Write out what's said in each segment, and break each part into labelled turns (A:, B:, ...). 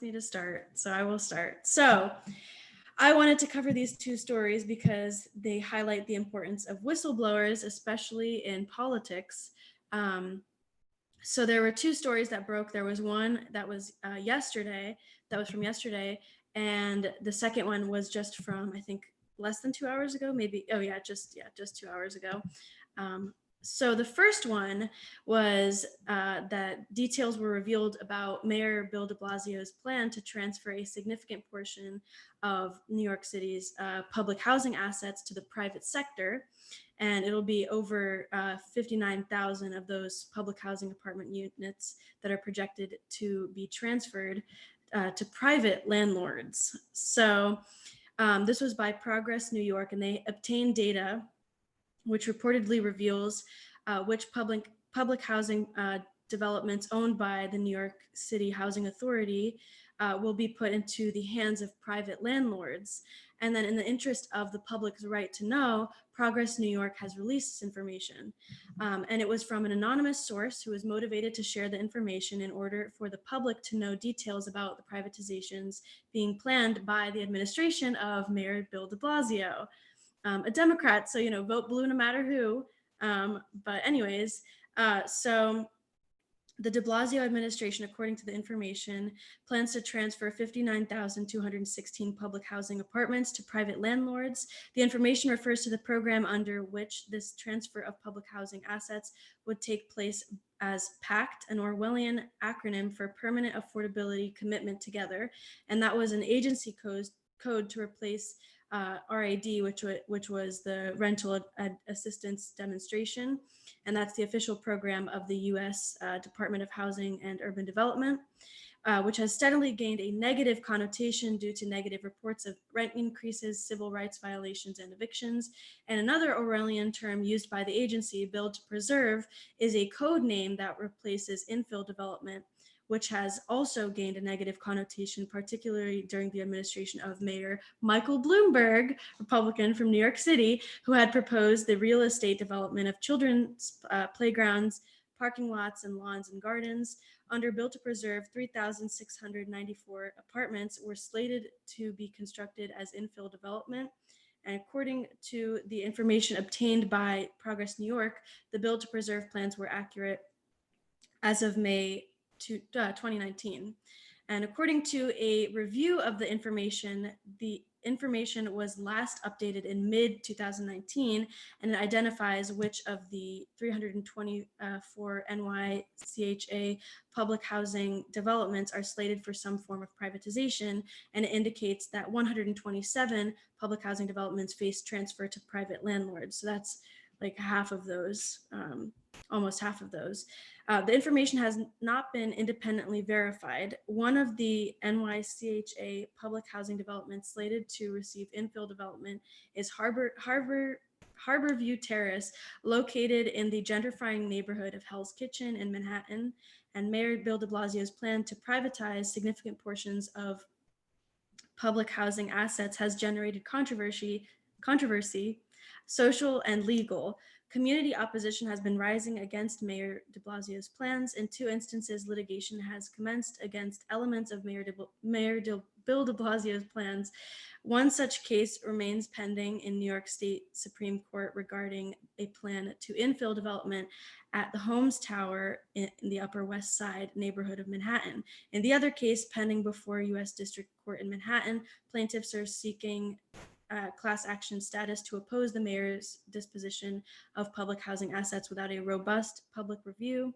A: Me to start, so I will start. So I wanted to cover these two stories because they highlight the importance of whistleblowers, especially in politics. Um, so there were two stories that broke. There was one that was yesterday, that was from yesterday, and the second one was just from, I think, less than 2 hours ago, maybe. Oh just 2 hours ago. Um, so the first one was that details were revealed about Mayor Bill de Blasio's plan to transfer a significant portion of New York City's public housing assets to the private sector. And it'll be over 59,000 of those public housing apartment units that are projected to be transferred to private landlords. So this was by Progress New York, and they obtained data which reportedly reveals which public housing developments owned by the New York City Housing Authority will be put into the hands of private landlords. And then in the interest of the public's right to know, Progress New York has released this information. And it was from an anonymous source who was motivated to share the information in order for the public to know details about the privatizations being planned by the administration of Mayor Bill de Blasio. A Democrat, so vote blue no matter who. But anyways, so the de Blasio administration, according to the information, plans to transfer 59,216 public housing apartments to private landlords. The information refers to the program under which this transfer of public housing assets would take place as PACT, an Orwellian acronym for Permanent Affordability Commitment Together. And that was an agency code to replace RAD, which was the Rental Assistance Demonstration, and that's the official program of the U.S. Department of Housing and Urban Development, which has steadily gained a negative connotation due to negative reports of rent increases, civil rights violations, and evictions. And another Orwellian term used by the agency, Build to Preserve, is a code name that replaces infill development, which has also gained a negative connotation, particularly during the administration of Mayor Michael Bloomberg, Republican from New York City, who had proposed the real estate development of children's playgrounds, parking lots, and lawns and gardens. Under Bill to Preserve, 3,694 apartments were slated to be constructed as infill development. And according to the information obtained by Progress New York, the Bill to Preserve plans were accurate as of May 2019. And according to a review of the information was last updated in mid-2019, and it identifies which of the 324 NYCHA public housing developments are slated for some form of privatization, and it indicates that 127 public housing developments face transfer to private landlords. So that's like half of those, almost half of those. The information has not been independently verified. One of the NYCHA public housing developments slated to receive infill development is Harborview Terrace, located in the gentrifying neighborhood of Hell's Kitchen in Manhattan. And Mayor Bill de Blasio's plan to privatize significant portions of public housing assets has generated controversy, social and legal. Community opposition has been rising against Mayor de Blasio's plans. In two instances, litigation has commenced against elements of Bill de Blasio's plans. One such case remains pending in New York State Supreme Court regarding a plan to infill development at the Holmes Tower in the Upper West Side neighborhood of Manhattan. In the other case, pending before U.S. District Court in Manhattan, plaintiffs are seeking class action status to oppose the mayor's disposition of public housing assets without a robust public review.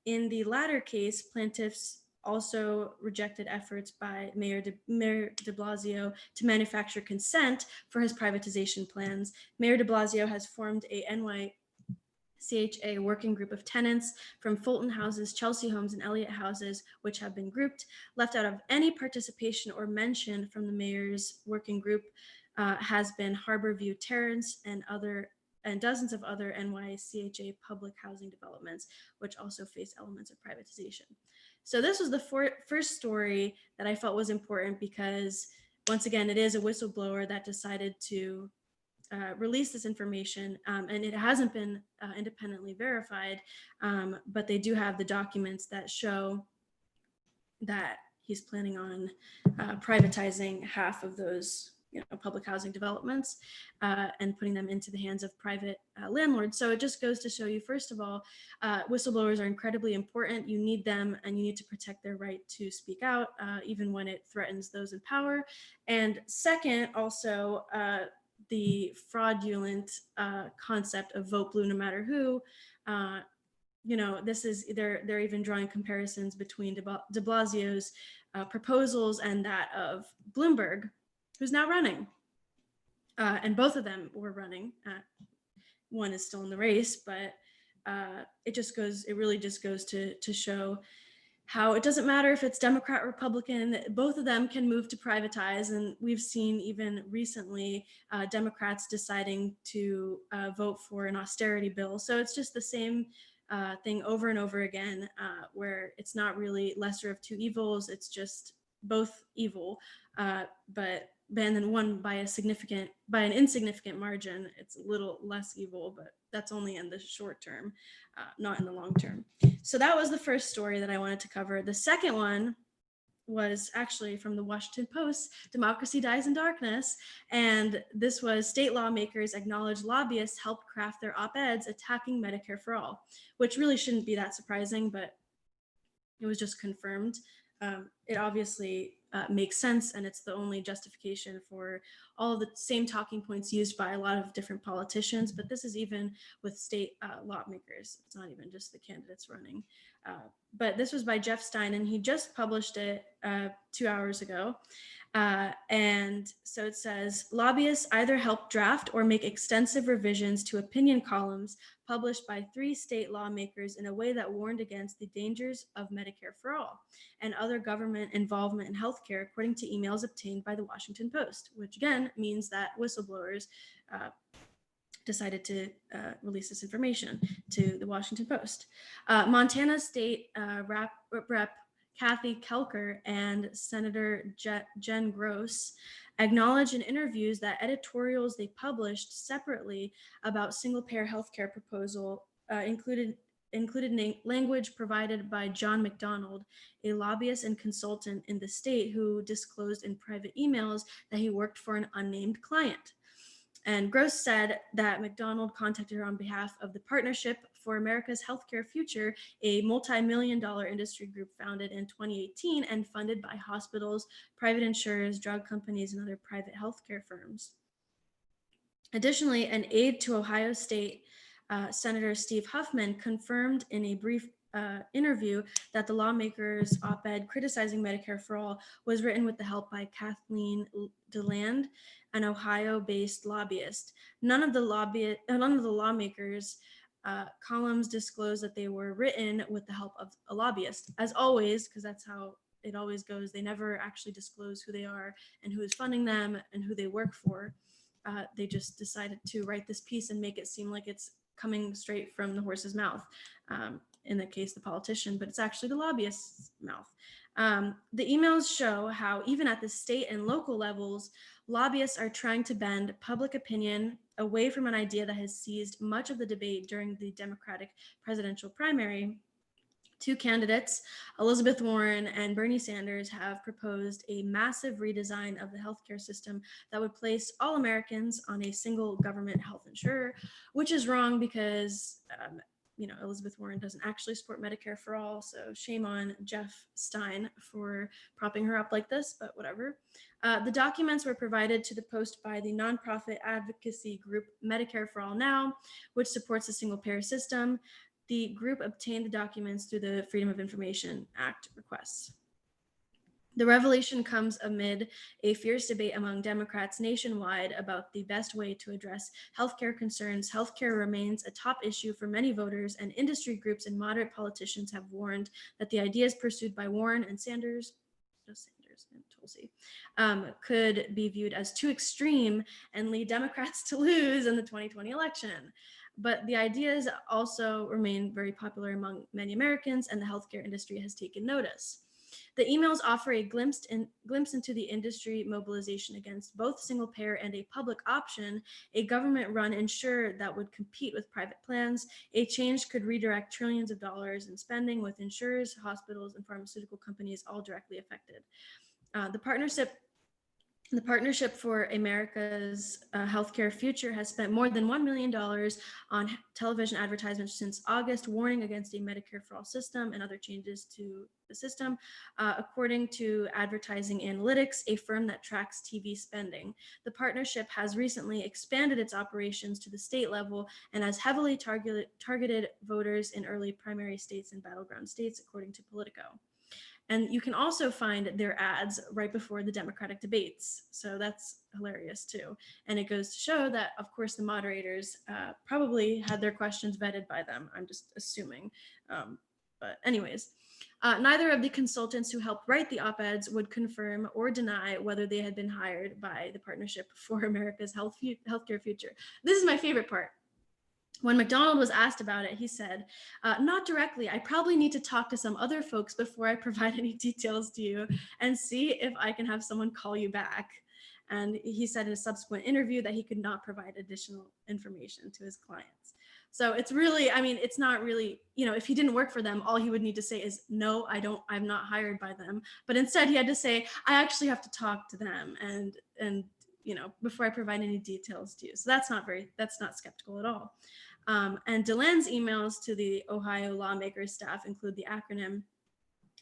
A: In the latter case, plaintiffs also rejected efforts by Mayor de Blasio to manufacture consent for his privatization plans. Mayor de Blasio has formed a NYCHA working group of tenants from Fulton Houses, Chelsea Homes, and Elliott Houses, which have been grouped. Left out of any participation or mention from the mayor's working group has been Harborview Terrace and dozens of other NYCHA public housing developments, which also face elements of privatization. So this was the first story that I felt was important because, once again, it is a whistleblower that decided to release this information, and it hasn't been independently verified, but they do have the documents that show that he's planning on privatizing half of those public housing developments and putting them into the hands of private landlords. So it just goes to show you, first of all, whistleblowers are incredibly important. You need them, and you need to protect their right to speak out, even when it threatens those in power. And second, also, the fraudulent concept of vote blue no matter who. This is they're even drawing comparisons between de Blasio's proposals and that of Bloomberg, who's now running. And both of them were running. One is still in the race, but it really just goes to show how it doesn't matter if it's Democrat or Republican, both of them can move to privatize. And we've seen even recently Democrats deciding to vote for an austerity bill. So it's just the same thing over and over again, where it's not really lesser of two evils, it's just both evil, but then one by an insignificant margin. It's a little less evil, but that's only in the short term, not in the long term. So that was the first story that I wanted to cover. The second one was actually from the Washington Post, Democracy Dies in Darkness. And this was state lawmakers acknowledge lobbyists helped craft their op-eds attacking Medicare for All, which really shouldn't be that surprising, but it was just confirmed. It obviously makes sense, and it's the only justification for all of the same talking points used by a lot of different politicians, but this is even with state lawmakers. It's not even just the candidates running. But this was by Jeff Stein, and he just published it 2 hours ago. And so it says, lobbyists either help draft or make extensive revisions to opinion columns published by 3 state lawmakers in a way that warned against the dangers of Medicare for All and other government involvement in healthcare, according to emails obtained by the Washington Post, which again means that whistleblowers decided to release this information to the Washington Post. Montana State Rep. Kathy Kelker and Senator Jen Gross acknowledged in interviews that editorials they published separately about single-payer healthcare proposal included language provided by John McDonald, a lobbyist and consultant in the state who disclosed in private emails that he worked for an unnamed client. And Gross said that McDonald contacted her on behalf of the Partnership for America's Healthcare Future, a multi-million-dollar industry group founded in 2018 and funded by hospitals, private insurers, drug companies, and other private healthcare firms. Additionally, an aide to Ohio State Senator Steve Huffman confirmed in a brief interview that the lawmakers' op-ed criticizing Medicare for All was written with the help by Kathleen DeLand, an Ohio-based lobbyist. None of the lawmakers' columns disclosed that they were written with the help of a lobbyist. As always, because that's how it always goes, they never actually disclose who they are and who is funding them and who they work for. They just decided to write this piece and make it seem like it's coming straight from the horse's mouth. In the case, the politician, but it's actually the lobbyist's mouth. The emails show how even at the state and local levels, lobbyists are trying to bend public opinion away from an idea that has seized much of the debate during the Democratic presidential primary. 2 candidates, Elizabeth Warren and Bernie Sanders, have proposed a massive redesign of the healthcare system that would place all Americans on a single government health insurer, which is wrong because Elizabeth Warren doesn't actually support Medicare for All, so shame on Jeff Stein for propping her up like this, but whatever. The documents were provided to the Post by the nonprofit advocacy group Medicare for All Now, which supports the single-payer system. The group obtained the documents through the Freedom of Information Act requests. The revelation comes amid a fierce debate among Democrats nationwide about the best way to address healthcare concerns. Healthcare remains a top issue for many voters, and industry groups and moderate politicians have warned that the ideas pursued by Warren and Sanders and Tulsi, could be viewed as too extreme and lead Democrats to lose in the 2020 election. But the ideas also remain very popular among many Americans, and the healthcare industry has taken notice. The emails offer a glimpse into the industry mobilization against both single payer and a public option, a government-run insurer that would compete with private plans. A change could redirect trillions of dollars in spending, with insurers, hospitals, and pharmaceutical companies all directly affected. The Partnership for America's Healthcare Future has spent more than $1 million on television advertisements since August, warning against a Medicare for All system and other changes to the system, according to Advertising Analytics, a firm that tracks TV spending. The partnership has recently expanded its operations to the state level and has heavily targeted voters in early primary states and battleground states, according to Politico. And you can also find their ads right before the Democratic debates. So that's hilarious too. And it goes to show that, of course, the moderators probably had their questions vetted by them. I'm just assuming. But anyways, neither of the consultants who helped write the op-eds would confirm or deny whether they had been hired by the Partnership for America's Healthcare Future. This is my favorite part. When McDonald was asked about it, he said, not directly. I probably need to talk to some other folks before I provide any details to you and see if I can have someone call you back. And he said in a subsequent interview that he could not provide additional information to his clients. So it's really, I mean, it's not really, you know, if he didn't work for them, all he would need to say is, no, I'm not hired by them. But instead he had to say, I actually have to talk to them and you know, before I provide any details to you. So that's not skeptical at all. And DeLand's emails to the Ohio lawmakers staff include the acronym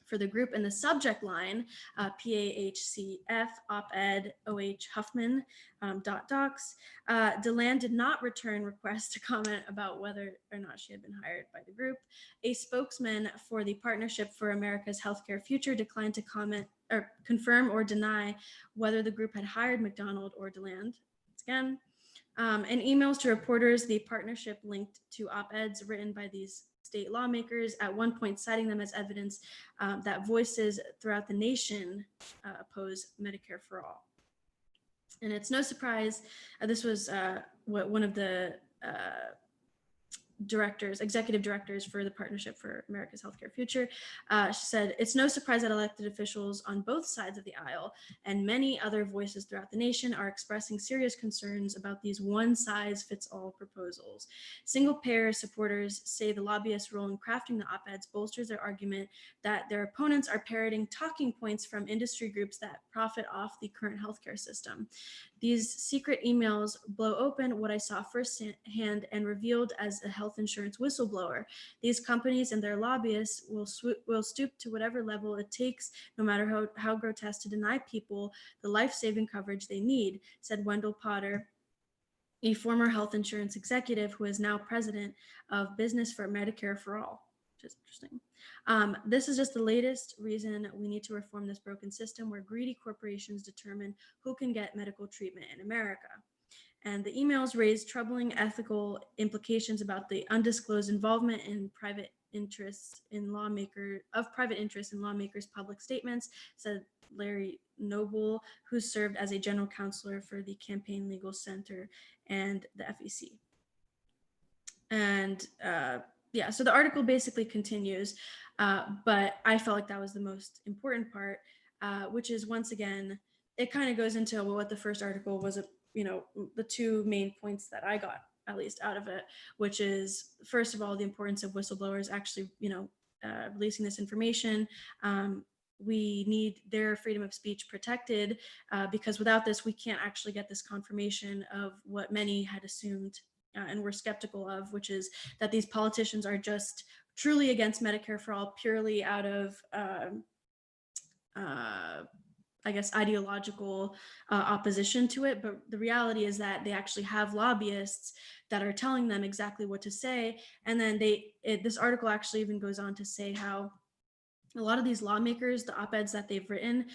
A: for the group in the subject line, PAHCF op-ed OH Huffman .docs. DeLand did not return requests to comment about whether or not she had been hired by the group. A spokesman for the Partnership for America's Healthcare Future declined to comment or confirm or deny whether the group had hired McDonald or DeLand. Again, in emails to reporters, the partnership linked to op-eds written by these state lawmakers, at one point citing them as evidence that voices throughout the nation oppose Medicare for All. And it's no surprise, this was what one of the executive directors for the Partnership for America's Healthcare Future. She said, it's no surprise that elected officials on both sides of the aisle and many other voices throughout the nation are expressing serious concerns about these one-size-fits-all proposals. Single-payer supporters say the lobbyists' role in crafting the op-eds bolsters their argument that their opponents are parroting talking points from industry groups that profit off the current healthcare system. These secret emails blow open what I saw firsthand and revealed as a health insurance whistleblower. These companies and their lobbyists will stoop to whatever level it takes, no matter how grotesque, to deny people the life-saving coverage they need, said Wendell Potter, a former health insurance executive who is now president of Business for Medicare for All. Which is interesting. This is just the latest reason we need to reform this broken system where greedy corporations determine who can get medical treatment in America. And the emails raise troubling ethical implications about the undisclosed involvement in private interests in lawmakers' public statements, said Larry Noble, who served as a general counselor for the Campaign Legal Center and the FEC. And yeah, so the article basically continues, but I felt like that was the most important part, which is, once again, it kind of goes into what the first article was, you know, the two main points that I got at least out of it, which is, first of all, the importance of whistleblowers actually, you know, releasing this information. We need their freedom of speech protected because without this, we can't actually get this confirmation of what many had assumed and were skeptical of, which is that these politicians are just truly against Medicare for All purely out of, I guess, ideological opposition to it. But the reality is that they actually have lobbyists that are telling them exactly what to say. And then this article actually even goes on to say how a lot of these lawmakers, the op-eds that they've written,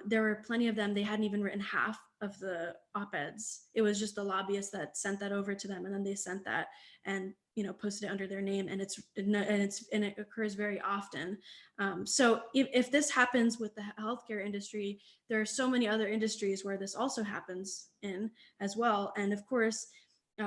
A: there were plenty of them, they hadn't even written half of the op-eds. It was just the lobbyists that sent that over to them, and then they sent that and, you know, posted it under their name, and it occurs very often. So if this happens with the healthcare industry, there are so many other industries where this also happens in as well. And of course,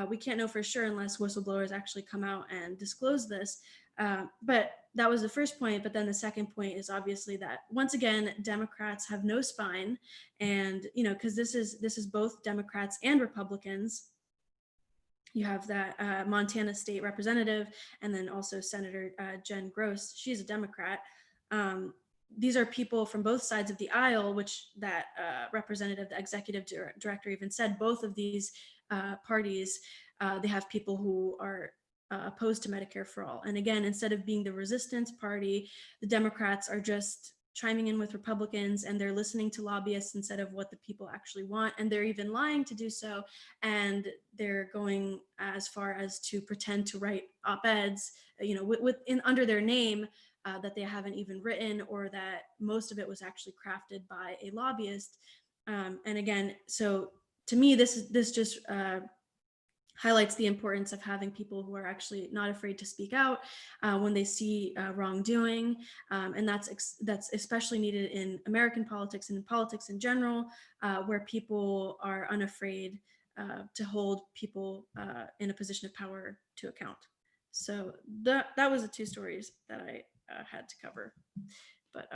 A: we can't know for sure unless whistleblowers actually come out and disclose this. But that was the first point. But then the second point is obviously that once again, Democrats have no spine, and because this is both Democrats and Republicans. You have that Montana state representative, and then also Senator Jen Gross. She's a Democrat. These are people from both sides of the aisle, which that representative, the executive director, even said both of these parties, they have people who are opposed to Medicare for all. And again, instead of being the resistance party, the Democrats are just chiming in with Republicans, and they're listening to lobbyists instead of what the people actually want. And they're even lying to do so. And they're going as far as to pretend to write op-eds, under their name, that they haven't even written, or that most of it was actually crafted by a lobbyist. And again, so to me, this just highlights the importance of having people who are actually not afraid to speak out when they see wrongdoing, and that's especially needed in American politics and in politics in general, where people are unafraid to hold people in a position of power to account. So that was the two stories that I had to cover. But